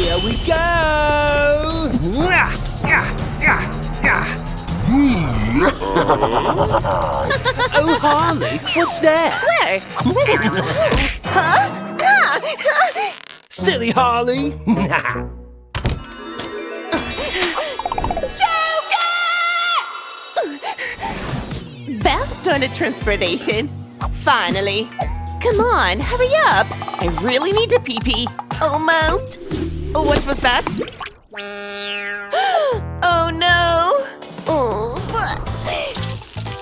Here we go! Oh, Harley, what's that? Where? Huh? Ah! Silly Harley! Best toilet transportation. Finally. Come on, hurry up. I really need a pee-pee. Almost. Oh, what was that? Oh, no. Oh.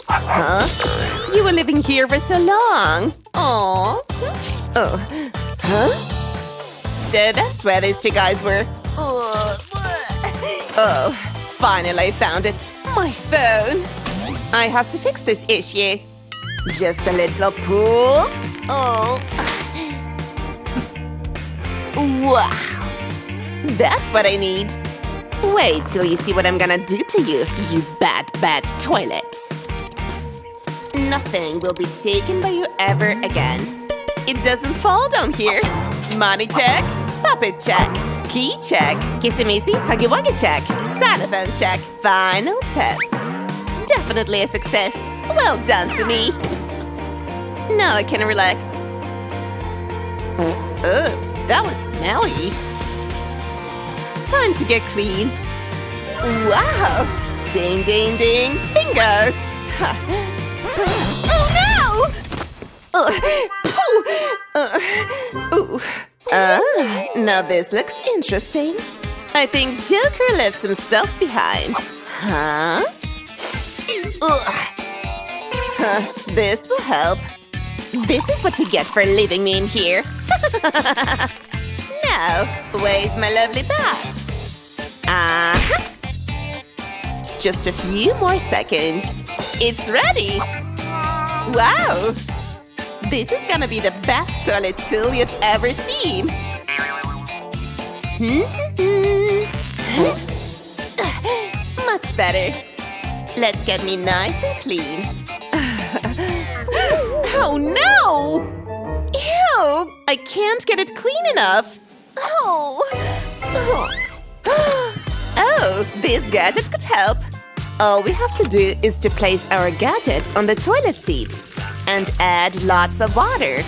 Huh? You were living here for so long. Aww. Oh. Huh? So that's where these two guys were. Oh, finally I found it. My phone. I have to fix this issue. Just a little pull. Oh. Wow. That's what I need. Wait till you see what I'm gonna do to you, you bad, bad toilet. Nothing will be taken by you ever again. It doesn't fall down here. Money check, puppet check, key check, kissy-missy, huggy-wuggy check, xylophone check, final test. Definitely a success. Well done to me. Now I can relax. Oops, that was smelly. Time to get clean. Wow! Ding, ding, ding. Bingo! Oh, no! Now this looks interesting. I think Joker left some stuff behind. Huh? This will help. This is what you get for leaving me in here. Now, where's my lovely bat? Just a few more seconds. It's ready! Wow! This is gonna be the best toilet tool you've ever seen. Much better. Let's get me nice and clean. Oh no! Ew! I can't get it clean enough. Oh, this gadget could help. All we have to do is to place our gadget on the toilet seat and add lots of water.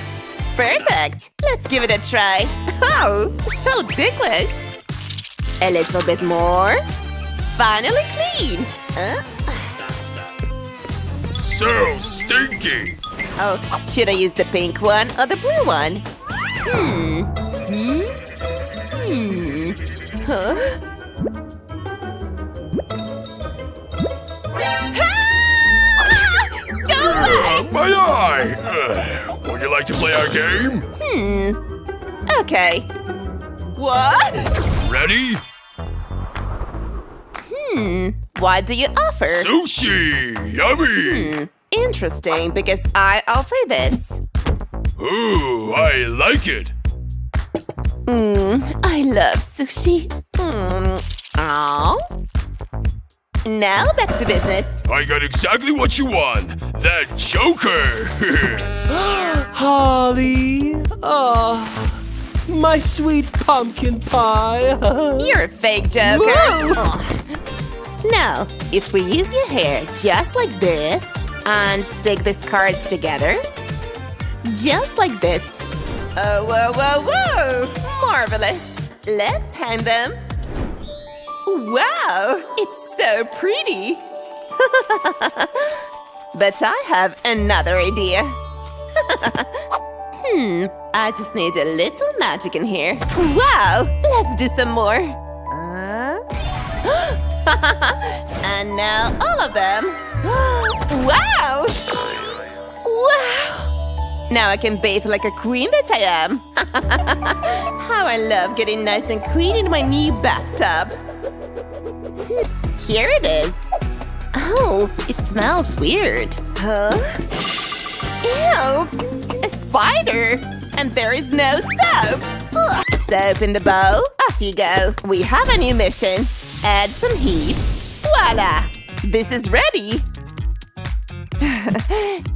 Perfect! Let's give it a try. Oh, so ticklish. A little bit more. Finally clean. So stinky! Oh, should I use the pink one or the blue one? Huh? Go away! My eye! Would you like to play our game? Okay. What? Ready? What do you offer? Sushi! Yummy! Interesting, because I offer this. Ooh, I like it. I love sushi. Aww. Now back to business. I got exactly what you want. That Joker! Harley! Oh, my sweet pumpkin pie! You're a fake Joker. Now, if we use your hair just like this and stick these cards together, just like this. Oh, whoa, whoa, whoa! Marvelous. Let's hang them. Wow, it's so pretty. But I have another idea. I just need a little magic in here. Wow, let's do some more. And now all of them. Wow! Wow! Now I can bathe like a queen that I am. How I love getting nice and clean in my new bathtub. Here it is. Oh, it smells weird. Huh? Ew! A spider! And there is no soap! Ugh. Soap in the bowl. Off you go. We have a new mission. Add some heat. Voila! This is ready.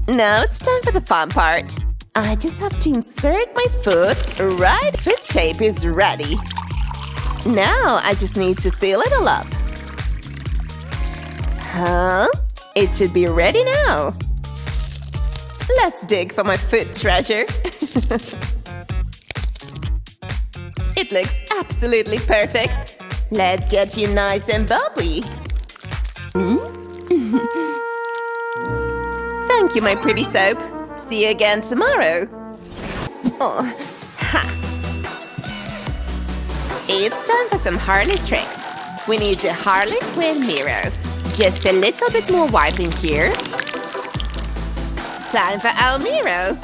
Now it's time for the fun part. I just have to insert my foot. Right foot shape is ready. Now I just need to fill it all up. Huh? It should be ready now. Let's dig for my food treasure. It looks absolutely perfect. Let's get you nice and bubbly. Thank you, my pretty soap. See you again tomorrow. Oh, ha. It's time for some Harley tricks. We need a Harley Quinn mirror. Just a little bit more white in here. Time for our mirror.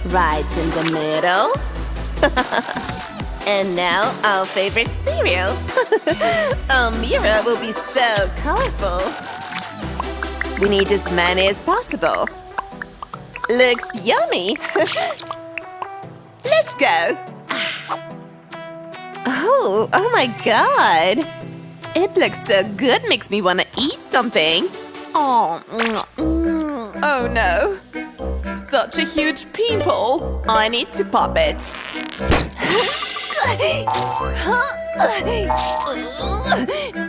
Right in the middle. And now our favorite cereal. Our mirror will be so colorful. We need as many as possible. Looks yummy. Let's go. Oh my god. It looks so good, makes me want to eat something. Oh no. Such a huge pimple. I need to pop it.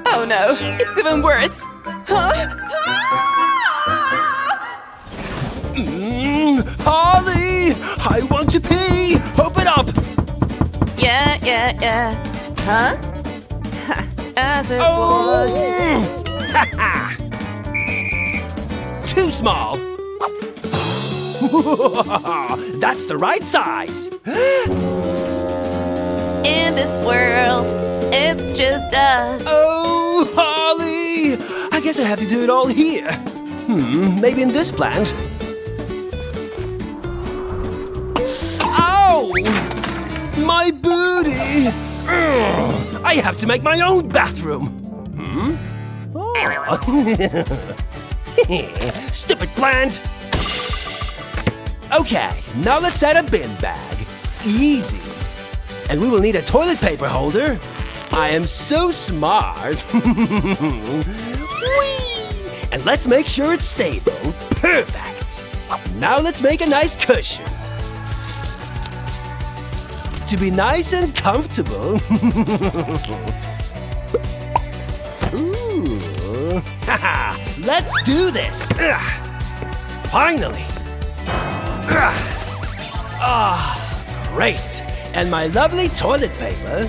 Oh no, it's even worse. Harley! I want to pee! Open up! Yeah. Huh? As it was. Too small! That's the right size! In this world, it's just us. Oh, Harley! I guess I have to do it all here. Maybe in this plant. Ow! My booty! I have to make my own bathroom. Oh. Stupid plant! Okay, now let's add a bin bag. Easy. And we will need a toilet paper holder. I am so smart. Whee! And let's make sure it's stable. Perfect. Now let's make a nice cushion. To be nice and comfortable. Ooh. Haha. Let's do this. Finally. Great. And my lovely toilet paper.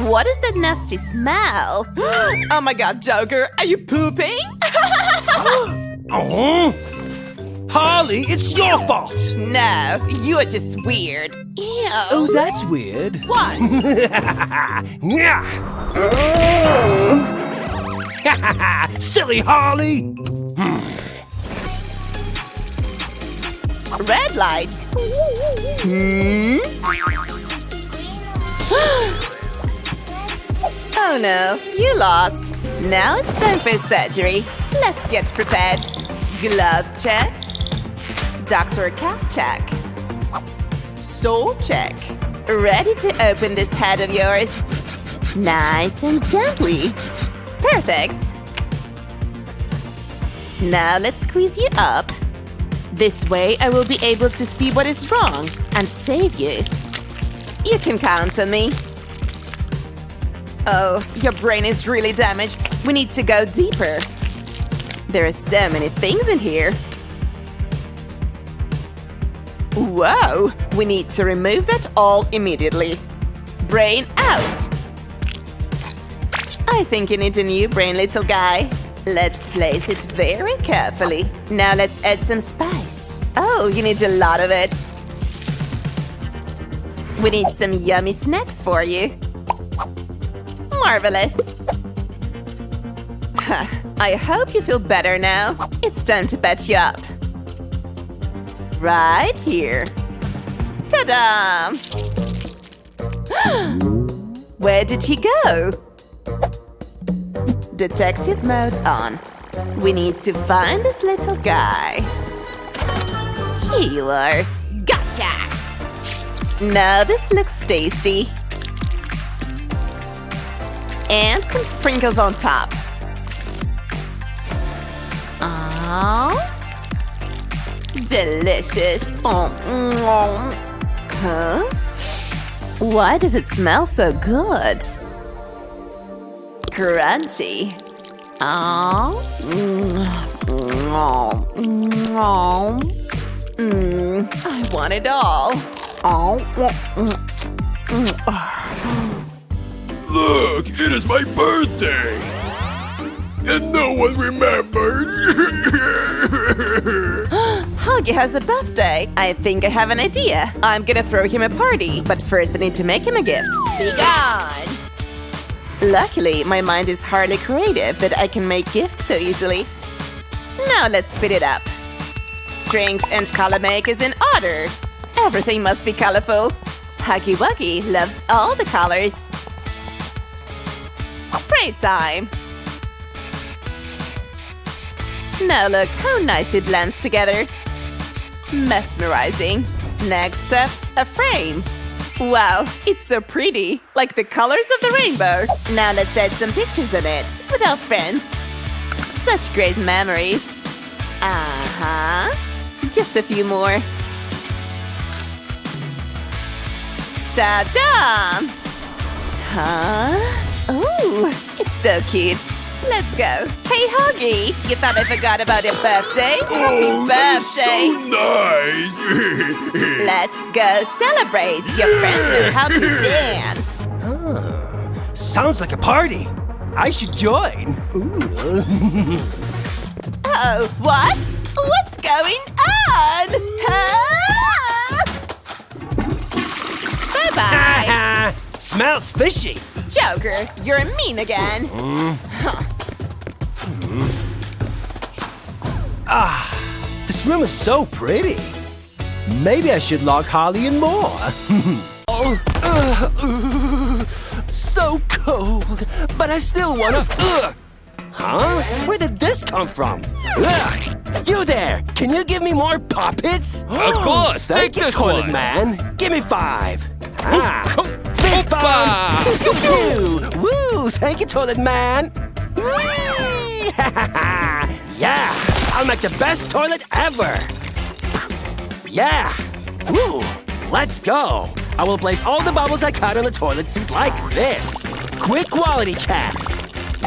What is that nasty smell? Oh my god, Joker, are you pooping? Oh. Harley, it's your fault. No, you are just weird. Ew. Oh, that's weird. What? Silly Harley. Red light. Oh no, you lost. Now it's time for surgery. Let's get prepared. Gloves check. Doctor cap check. Soul check. Ready to open this head of yours. Nice and gently. Perfect. Now let's squeeze you up. This way I will be able to see what is wrong and save you. You can count on me. Oh, your brain is really damaged. We need to go deeper. There are so many things in here. Whoa! We need to remove that all immediately. Brain out! I think you need a new brain, little guy. Let's place it very carefully. Now let's add some spice. Oh, you need a lot of it. We need some yummy snacks for you. Marvelous. I hope you feel better now. It's time to patch you up. Right here. Ta-da! Where did he go? Detective mode on. We need to find this little guy. Here you are. Gotcha! Now this looks tasty. And some sprinkles on top. Oh, delicious. Huh? Why does it smell so good? Crunchy. Oh. I want it all. Look, it is my birthday! And no one remembered! Huggy has a birthday. I think I have an idea. I'm gonna throw him a party, but first I need to make him a gift. Be gone! Luckily, my mind is hardly creative that I can make gifts so easily. Now let's speed it up. Strength and color make is in order. Everything must be colorful. Huggy Wuggy loves all the colors. Spray time! Now look how nice it blends together. Mesmerizing. Next up, a frame. Wow, it's so pretty, like the colors of the rainbow. Now let's add some pictures on it with our friends. Such great memories. Just a few more. Ta-da! Ooh, it's so cute. Let's go. Hey, Huggy, you thought I forgot about your birthday? Happy birthday! So nice! Let's go celebrate. Your friends know how to dance. Sounds like a party. I should join. Ooh. Oh, what? What's going on? Bye-bye. Smells fishy. Joker, you're mean again. This room is so pretty. Maybe I should lock Harley in more. So cold, but I still wanna. Huh? Where did this come from? You there! Can you give me more poppets? Of course! Thank Take you, this toilet one! man. Give me 5. Fist bump! Woo! Thank you, toilet man. Whee! Yeah! I'll make the best toilet ever. Yeah! Woo! Let's go! I will place all the bubbles I cut on the toilet seat like this. Quick quality check.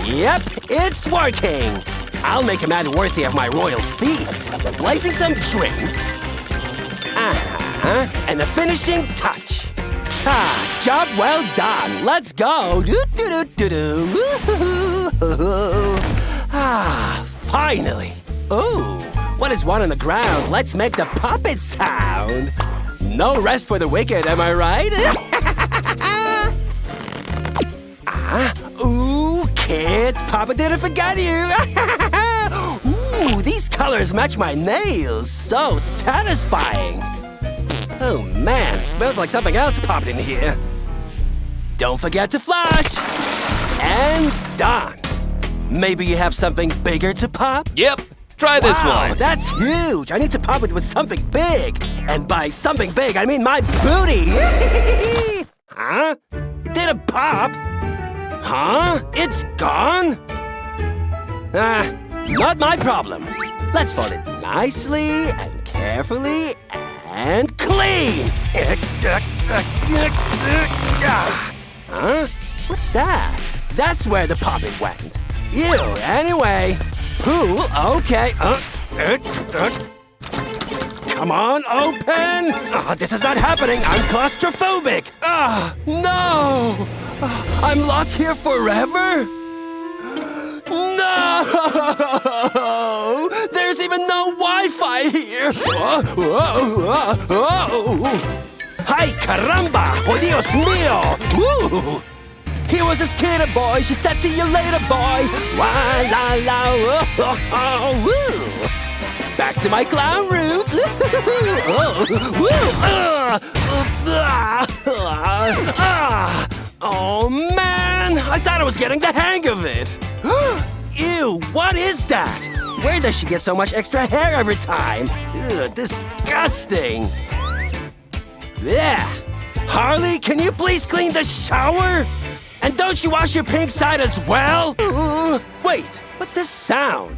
Yep, it's working. I'll make a man worthy of my royal feet. Placing some drinks. And the finishing touch. Job well done. Let's go. Finally. Oh, what is one on the ground? Let's make the puppet sound. No rest for the wicked, am I right? Ooh, kids, Papa didn't forget you. Ooh, these colors match my nails. So satisfying. Oh man, smells like something else popped in here. Don't forget to flush. And done. Maybe you have something bigger to pop? Yep, try this one. That's huge. I need to pop it with something big. And by something big, I mean my booty. Huh? It didn't pop. Huh? It's gone? Not my problem. Let's fold it nicely and carefully and clean. Huh? What's that? That's where the poppet went. Ew, anyway. Ooh, okay. Come on, open! This is not happening. I'm claustrophobic. No! I'm locked here forever? No! There's even no Wi-Fi here! Ay, caramba! Oh, Dios mío! Woo! He was a skater boy. She said, see you later, boy. Wah, la, la, woo! Back to my clown roots. Oh, man. I thought I was getting the hang of it. Ew, what is that? Where does she get so much extra hair every time? Ew, disgusting. Yeah. Harley, can you please clean the shower? And don't you wash your pink side as well? Wait, what's this sound?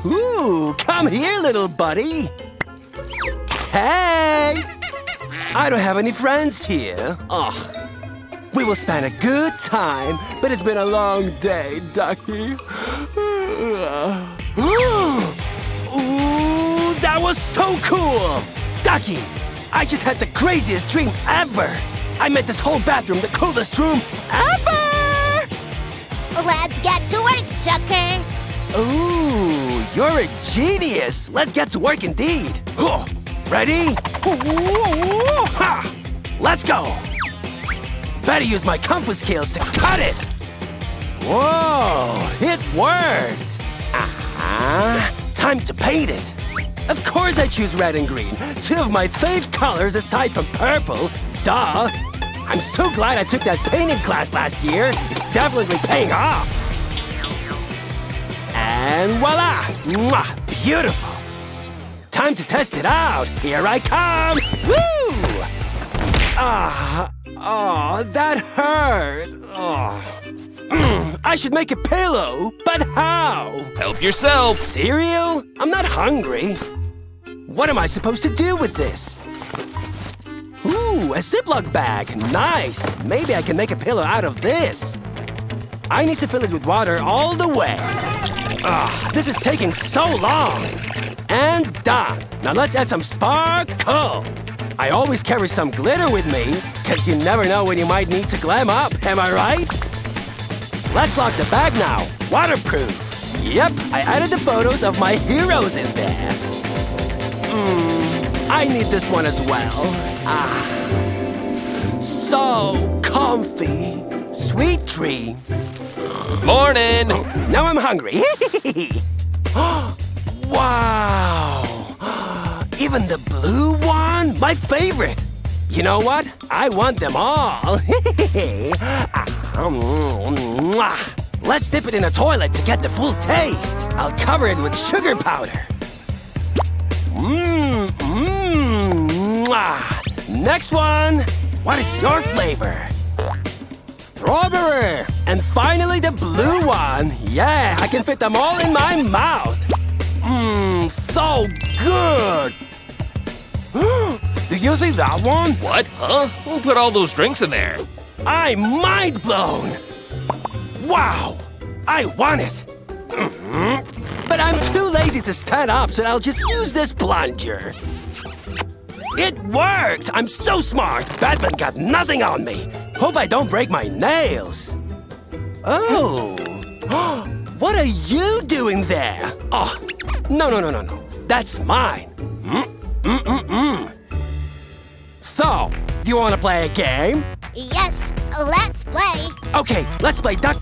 Ooh, come here, little buddy. Hey! I don't have any friends here. Ugh. We will spend a good time, but it's been a long day, Ducky. Ooh, that was so cool! Ducky, I just had the craziest dream ever! I made this whole bathroom the coolest room ever! Let's get to work, Chucker. Ooh, you're a genius! Let's get to work indeed! Ready? Ha! Let's go! Better use my kung fu skills to cut it! Whoa, it worked! Time to paint it! Of course I choose red and green, two of my fave colors aside from purple. Duh! I'm so glad I took that painting class last year. It's definitely paying off! And voila! Mwah, beautiful! Time to test it out! Here I come! Woo! That hurt! I should make a pillow, but how? Help yourself. Cereal? I'm not hungry. What am I supposed to do with this? Ooh, a Ziploc bag. Nice. Maybe I can make a pillow out of this. I need to fill it with water all the way. This is taking so long. And done. Now let's add some sparkle. I always carry some glitter with me, because you never know when you might need to glam up. Am I right? Let's lock the bag now. Waterproof. Yep, I added the photos of my heroes in there. I need this one as well. So comfy. Sweet dreams. Morning. Now I'm hungry. Wow. Even the blue one? My favorite. You know what? I want them all. Let's dip it in a toilet to get the full taste. I'll cover it with sugar powder. Next one. What is your flavor? Strawberry. And finally the blue one. Yeah, I can fit them all in my mouth. So good. Do you see that one? What? Huh? Who put all those drinks in there? I'm mind blown. Wow, I want it. But I'm too lazy to stand up, so I'll just use this plunger. It worked! I'm so smart. Batman got nothing on me. Hope I don't break my nails. Oh. What are you doing there? Oh, no. That's mine. So, do you want to play a game? Yes, let's play. Okay, let's play duck.